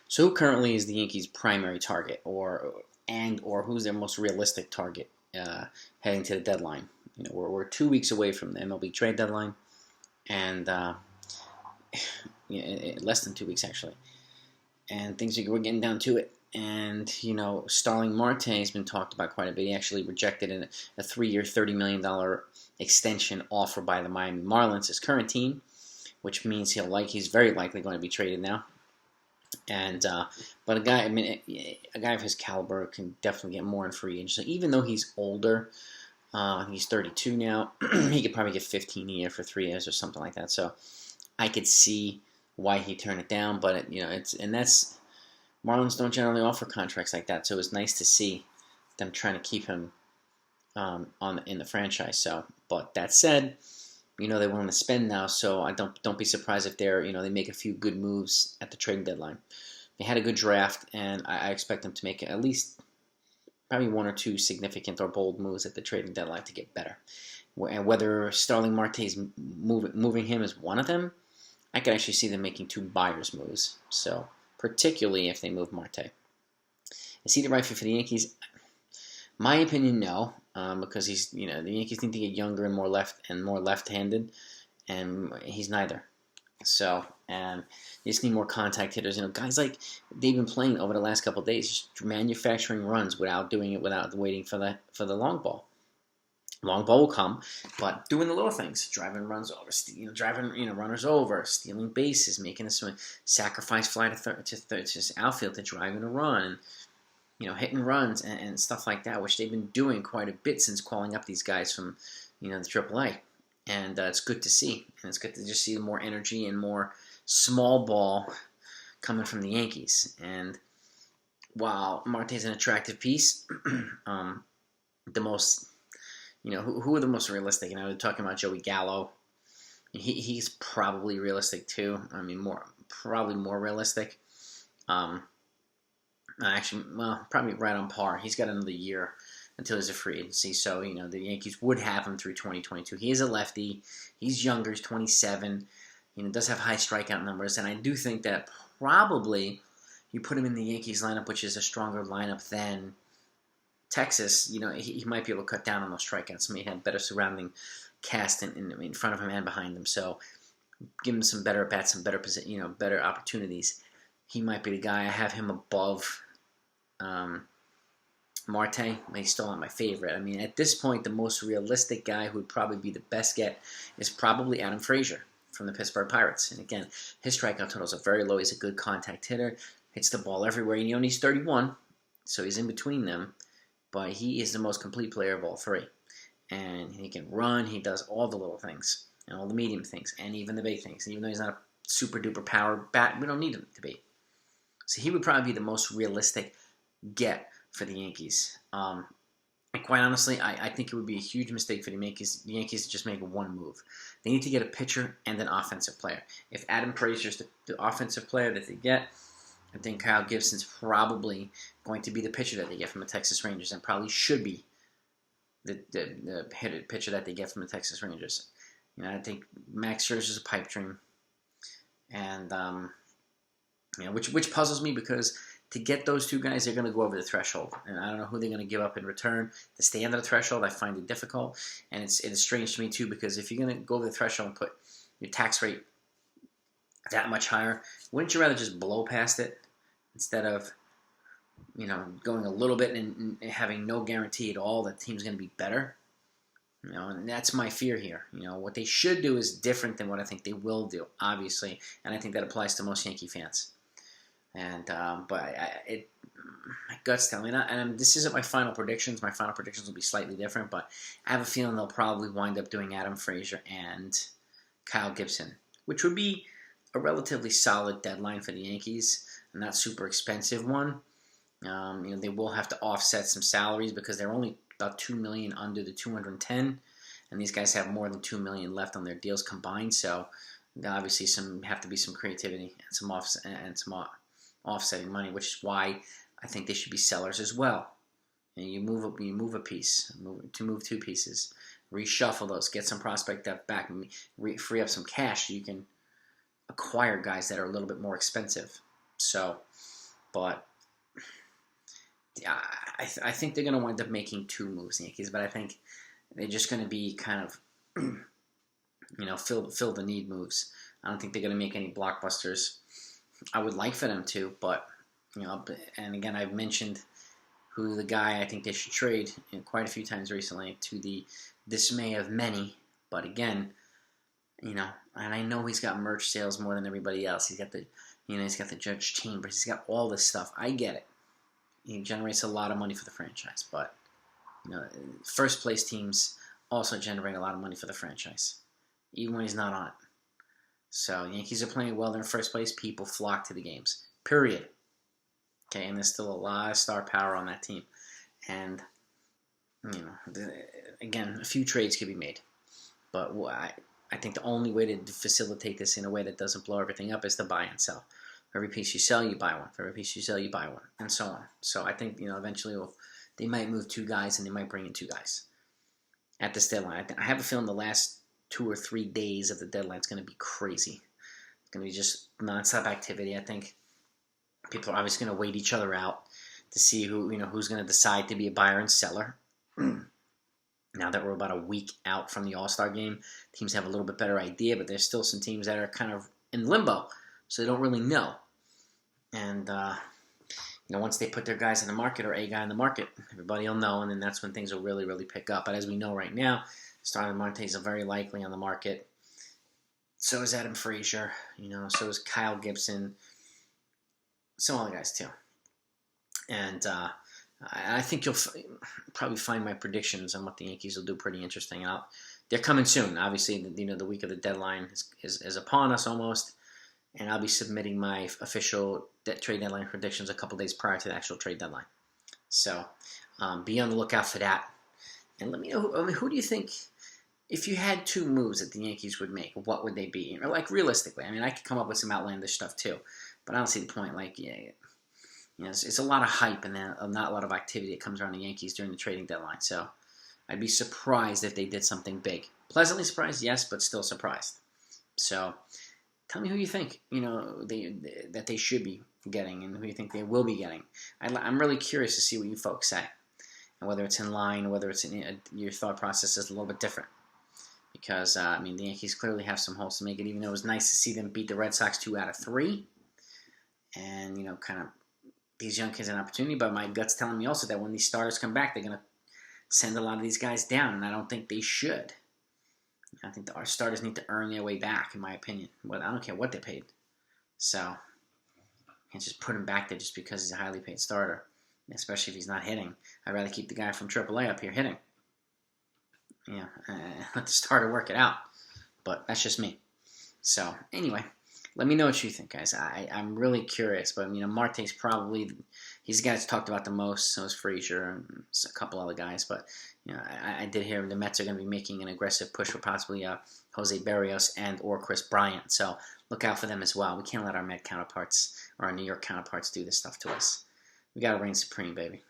So who currently is the Yankees' primary target, or who's their most realistic target heading to the deadline? We're 2 weeks away from the MLB trade deadline, and less than 2 weeks actually, and we're getting down to it. And Starling Marte has been talked about quite a bit. He actually rejected a 3-year, $30 million extension offer by the Miami Marlins, his current team, which means he's very likely going to be traded now. And but a guy of his caliber can definitely get more in free agency. So even though he's older, he's 32 now, he could probably get 15 a year for 3 years or something like that. So I could see why he turned it down. But that's Marlins don't generally offer contracts like that. So it's nice to see them trying to keep him in the franchise. So, but that said, they want to spend now, so I don't be surprised if they make a few good moves at the trading deadline. They had a good draft, and I expect them to make at least probably 1 or 2 significant or bold moves at the trading deadline to get better. And whether Starling Marte's moving him is one of them, I could actually see them making 2 buyers moves. So particularly if they move Marte. Is he the right fit for the Yankees? My opinion, no. Because the Yankees need to get younger and more left-handed, and he's neither. So, and you just need more contact hitters. Guys like they've been playing over the last couple of days, just manufacturing runs without waiting for the long ball. Long ball will come, but doing the little things, driving runs over, driving runners over, stealing bases, making a swing, sacrifice fly to outfield to drive in a run. Hitting runs and stuff like that, which they've been doing quite a bit since calling up these guys from, the AAA. And it's good to see. And it's good to just see more energy and more small ball coming from the Yankees. And while Marte's an attractive piece, the most, who are the most realistic? We're talking about Joey Gallo. He's probably realistic too. Probably more realistic. Actually, probably right on par. He's got another year until he's a free agency. So, the Yankees would have him through 2022. He is a lefty. He's younger. He's 27. Does have high strikeout numbers. And I do think that probably you put him in the Yankees lineup, which is a stronger lineup than Texas. He might be able to cut down on those strikeouts. May have better surrounding cast in front of him and behind him. So, give him some better bats, some better better opportunities. He might be the guy. I have him above Marte. He's still not my favorite. At this point, the most realistic guy who would probably be the best get is probably Adam Frazier from the Pittsburgh Pirates. And again, his strikeout totals are very low. He's a good contact hitter. Hits the ball everywhere. He's 31, so he's in between them. But he is the most complete player of all three. And he can run. He does all the little things and all the medium things and even the big things. And even though he's not a super-duper power bat, we don't need him to be. So he would probably be the most realistic get for the Yankees. And quite honestly, I think it would be a huge mistake for the Yankees to just make one move. They need to get a pitcher and an offensive player. If Adam Frazier's the offensive player that they get, I think Kyle Gibson's probably going to be the pitcher that they get from the Texas Rangers, and probably should be the pitcher that they get from the Texas Rangers. I think Max Scherzer's a pipe dream, and which puzzles me because to get those 2 guys, they're going to go over the threshold, and I don't know who they're going to give up in return to stay under the threshold. I find it difficult, and it's strange to me too because if you're going to go over the threshold and put your tax rate that much higher, wouldn't you rather just blow past it instead of going a little bit and having no guarantee at all that the team's going to be better? And that's my fear here. What they should do is different than what I think they will do, obviously, and I think that applies to most Yankee fans. And but my guts tell me that. And this isn't my final predictions. My final predictions will be slightly different, but I have a feeling they'll probably wind up doing Adam Frazier and Kyle Gibson, which would be a relatively solid deadline for the Yankees, a not super expensive one. They will have to offset some salaries because they're only about $2 million under the 210, and these guys have more than $2 million left on their deals combined. So obviously, have to be some creativity and some offsetting money, which is why I think they should be sellers as well. And you move a piece, move 2 pieces, reshuffle those, get some prospect depth back, free up some cash so you can acquire guys that are a little bit more expensive. So But yeah, I think they're going to wind up making 2 moves, the Yankees. But I think they're just going to be kind of, fill the need moves. I don't think they're going to make any blockbusters. I would like for them to, but, and again, I've mentioned who the guy I think they should trade quite a few times recently, to the dismay of many. But again, and I know he's got merch sales more than everybody else. He's got the, he's got the Judge Chambers. He's got all this stuff. I get it. He generates a lot of money for the franchise, but first place teams also generate a lot of money for the franchise, even when he's not on it. So the Yankees are playing well. They're in first place. People flock to the games. Period. Okay, and there's still a lot of star power on that team. And, again, a few trades could be made. But I think the only way to facilitate this in a way that doesn't blow everything up is to buy and sell. For every piece you sell, you buy one. For every piece you sell, you buy one. And so on. So I think, eventually they might move 2 guys and they might bring in 2 guys at this deadline. I have a feeling the last 2 or 3 days of the deadline is going to be crazy. It's going to be just nonstop activity. I think people are obviously going to wait each other out to see who's going to decide to be a buyer and seller. Now that we're about a week out from the All-Star game, teams have a little bit better idea, but there's still some teams that are kind of in limbo, so they don't really know. And, once they put their guys in the market or a guy in the market, everybody will know, and then that's when things will really, really pick up. But as we know right now, Starling Marte is very likely on the market. So is Adam Frazier, so is Kyle Gibson. Some other guys too. And I think you'll probably find my predictions on what the Yankees will do pretty interesting. They're coming soon. Obviously, the week of the deadline is upon us almost. And I'll be submitting my official trade deadline predictions a couple days prior to the actual trade deadline. So be on the lookout for that. And let me know, who do you think, if you had 2 moves that the Yankees would make, what would they be? Or realistically, I could come up with some outlandish stuff too. But I don't see the point. It's a lot of hype and then not a lot of activity that comes around the Yankees during the trading deadline. So I'd be surprised if they did something big. Pleasantly surprised, yes, but still surprised. So tell me who you think, that they should be getting and who you think they will be getting. I'm really curious to see what you folks say. And whether it's in line, whether it's in your thought process is a little bit different. Because, the Yankees clearly have some holes to make it, even though it was nice to see them beat the Red Sox 2 out of 3. And, kind of these young kids an opportunity. But my gut's telling me also that when these starters come back, they're going to send a lot of these guys down. And I don't think they should. I think our starters need to earn their way back, in my opinion. But I don't care what they paid. So, you can't just put him back there just because he's a highly paid starter. Especially if he's not hitting. I'd rather keep the guy from AAA up here hitting. Let the starter work it out. But that's just me. So, anyway, let me know what you think, guys. I'm really curious. But, Marte's probably, he's the guy that's talked about the most. So is Frazier and a couple other guys. But, I did hear the Mets are going to be making an aggressive push for possibly Jose Berrios and or Chris Bryant. So, look out for them as well. We can't let our Met counterparts or our New York counterparts do this stuff to us. We got to reign supreme, baby.